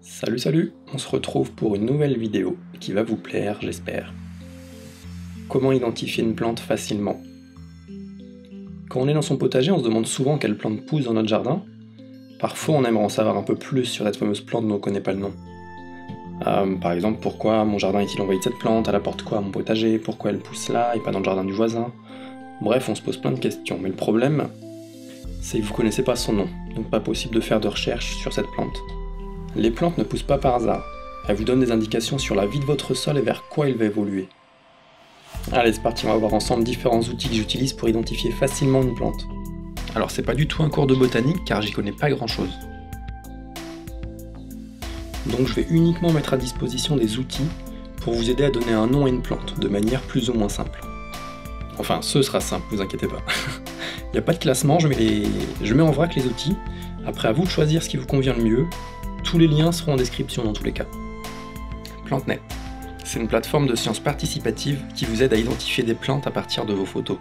Salut, on se retrouve pour une nouvelle vidéo qui va vous plaire, j'espère. Comment identifier une plante facilement? Quand on est dans son potager, on se demande souvent quelle plante pousse dans notre jardin. Parfois, on aimerait en savoir un peu plus sur cette fameuse plante dont on ne connaît pas le nom. Par exemple, pourquoi mon jardin est-il envahi de cette plante? Elle apporte quoi à mon potager? Pourquoi elle pousse là et pas dans le jardin du voisin? Bref, on se pose plein de questions, mais le problème, c'est que vous ne connaissez pas son nom, donc pas possible de faire de recherche sur cette plante. Les plantes ne poussent pas par hasard, elles vous donnent des indications sur la vie de votre sol et vers quoi il va évoluer. Allez, c'est parti, on va voir ensemble différents outils que j'utilise pour identifier facilement une plante. Alors c'est pas du tout un cours de botanique car j'y connais pas grand chose. Donc je vais uniquement mettre à disposition des outils pour vous aider à donner un nom à une plante de manière plus ou moins simple. Enfin, ce sera simple, vous inquiétez pas. Il n'y a pas de classement, je mets en vrac les outils, après à vous de choisir ce qui vous convient le mieux. Tous les liens seront en description dans tous les cas. PlanteNet, c'est une plateforme de sciences participatives qui vous aide à identifier des plantes à partir de vos photos.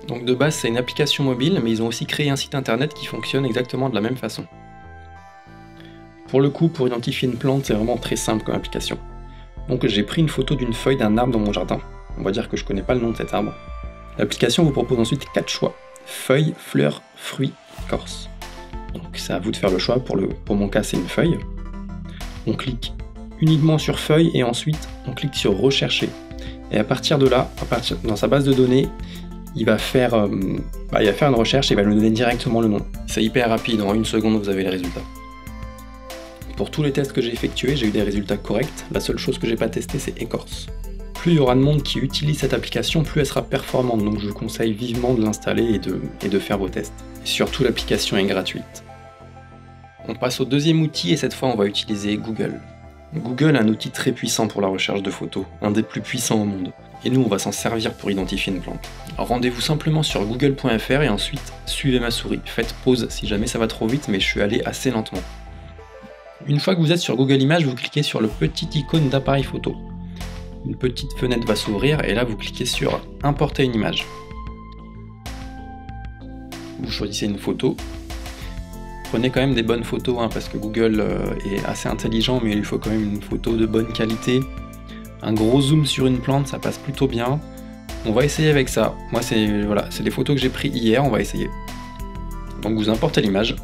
Donc de base c'est une application mobile, mais ils ont aussi créé un site internet qui fonctionne exactement de la même façon. Pour le coup, pour identifier une plante, c'est vraiment très simple comme application. Donc j'ai pris une photo d'une feuille d'un arbre dans mon jardin. On va dire que je connais pas le nom de cet arbre. L'application vous propose ensuite 4 choix: feuilles, fleurs, fruits, écorce. Donc c'est à vous de faire le choix, pour mon cas c'est une feuille. On clique uniquement sur feuille et ensuite on clique sur rechercher. Et à partir de là, dans sa base de données, il va faire une recherche et il va nous donner directement le nom. C'est hyper rapide, en 1 seconde vous avez les résultats. Pour tous les tests que j'ai effectués, j'ai eu des résultats corrects. La seule chose que j'ai pas testé, c'est écorce. Plus il y aura de monde qui utilise cette application, plus elle sera performante, donc je vous conseille vivement de l'installer et de faire vos tests. Et surtout, l'application est gratuite. On passe au deuxième outil et cette fois on va utiliser Google. Google est un outil très puissant pour la recherche de photos, un des plus puissants au monde. Et nous on va s'en servir pour identifier une plante. Alors rendez-vous simplement sur google.fr et ensuite suivez ma souris. Faites pause si jamais ça va trop vite, mais je suis allé assez lentement. Une fois que vous êtes sur Google Images, vous cliquez sur le petit icône d'appareil photo. Une petite fenêtre va s'ouvrir et là vous cliquez sur Importer une image. Vous choisissez une photo. Prenez quand même des bonnes photos parce que Google est assez intelligent, mais il lui faut quand même une photo de bonne qualité. Un gros zoom sur une plante, ça passe plutôt bien. On va essayer avec ça. Moi c'est les photos que j'ai prises hier, on va essayer. Donc vous importez l'image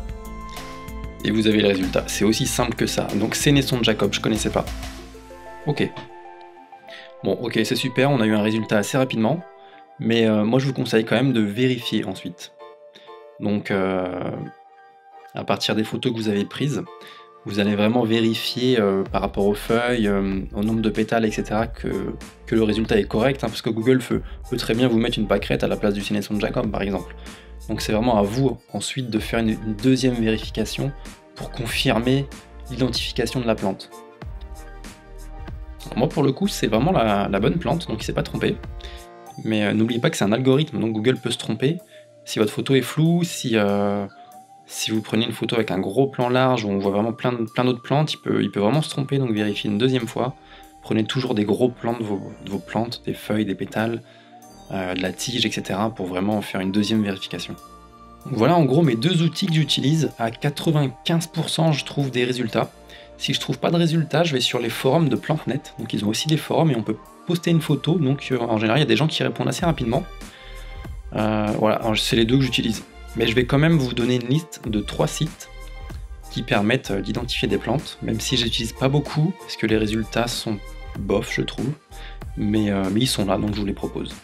et vous avez le résultat. C'est aussi simple que ça. Donc Sénesson de Jacob, je connaissais pas. Ok. Bon, ok, c'est super, on a eu un résultat assez rapidement, mais moi je vous conseille quand même de vérifier ensuite. Donc, à partir des photos que vous avez prises, vous allez vraiment vérifier par rapport aux feuilles, au nombre de pétales, etc., que le résultat est correct, parce que Google peut très bien vous mettre une pâquerette à la place du Sénesson de Jacob, par exemple. Donc c'est vraiment à vous ensuite de faire une deuxième vérification pour confirmer l'identification de la plante. Alors moi pour le coup c'est vraiment la bonne plante, donc il s'est pas trompé. Mais n'oubliez pas que c'est un algorithme, donc Google peut se tromper. Si votre photo est floue, si vous prenez une photo avec un gros plan large où on voit vraiment plein d'autres plantes, il peut vraiment se tromper, donc vérifiez une deuxième fois. Prenez toujours des gros plans de vos plantes, des feuilles, des pétales, de la tige, etc. pour vraiment faire une deuxième vérification. Donc voilà en gros mes deux outils que j'utilise. À 95% je trouve des résultats. Si je trouve pas de résultats, je vais sur les forums de PlanteNet. Donc ils ont aussi des forums et on peut poster une photo. Donc en général, il y a des gens qui répondent assez rapidement. Voilà, c'est les deux que j'utilise. Mais je vais quand même vous donner une liste de 3 sites qui permettent d'identifier des plantes, même si j'utilise pas beaucoup, parce que les résultats sont bof, je trouve. Mais ils sont là, donc je vous les propose.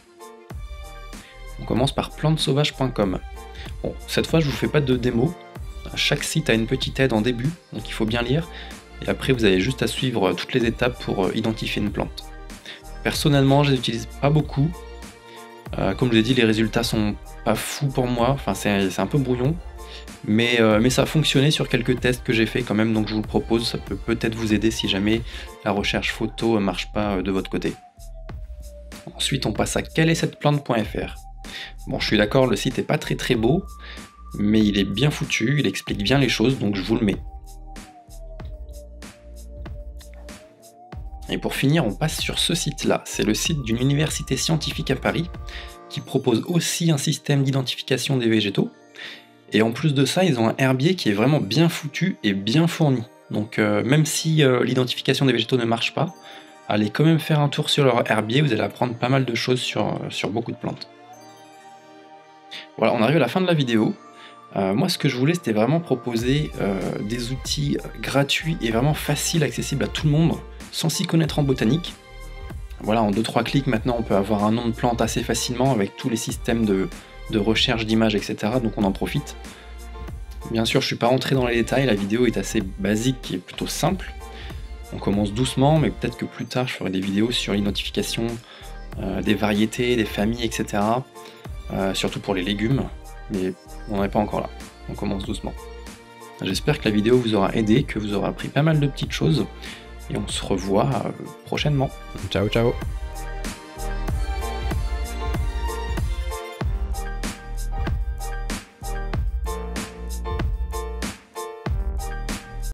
On commence par plantesauvage.com. Bon, cette fois, je vous fais pas de démo. Chaque site a une petite aide en début, donc il faut bien lire. Et après, vous avez juste à suivre toutes les étapes pour identifier une plante. Personnellement, je les utilise pas beaucoup. Comme je l'ai dit, les résultats sont pas fous pour moi. Enfin, c'est un peu brouillon. Mais ça a fonctionné sur quelques tests que j'ai fait quand même, donc je vous le propose. Ça peut peut-être vous aider si jamais la recherche photo marche pas de votre côté. Ensuite, on passe à quelle-est-cette-plante.fr. Bon, je suis d'accord, le site est pas très beau, mais il est bien foutu, il explique bien les choses, donc je vous le mets. Et pour finir, on passe sur ce site-là. C'est le site d'une université scientifique à Paris, qui propose aussi un système d'identification des végétaux. Et en plus de ça, ils ont un herbier qui est vraiment bien foutu et bien fourni. Donc même si l'identification des végétaux ne marche pas, allez quand même faire un tour sur leur herbier, vous allez apprendre pas mal de choses sur beaucoup de plantes. Voilà, on arrive à la fin de la vidéo. Moi, ce que je voulais, c'était vraiment proposer des outils gratuits et vraiment faciles, accessibles à tout le monde, sans s'y connaître en botanique. Voilà, en 2-3 clics, maintenant, on peut avoir un nom de plante assez facilement avec tous les systèmes de recherche d'images, etc. Donc on en profite. Bien sûr, je suis pas rentré dans les détails, la vidéo est assez basique et plutôt simple. On commence doucement, mais peut-être que plus tard, je ferai des vidéos sur l'identification des variétés, des familles, etc. Surtout pour les légumes, mais on n'en est pas encore là. On commence doucement. J'espère que la vidéo vous aura aidé, que vous aurez appris pas mal de petites choses, et on se revoit prochainement. Ciao ciao.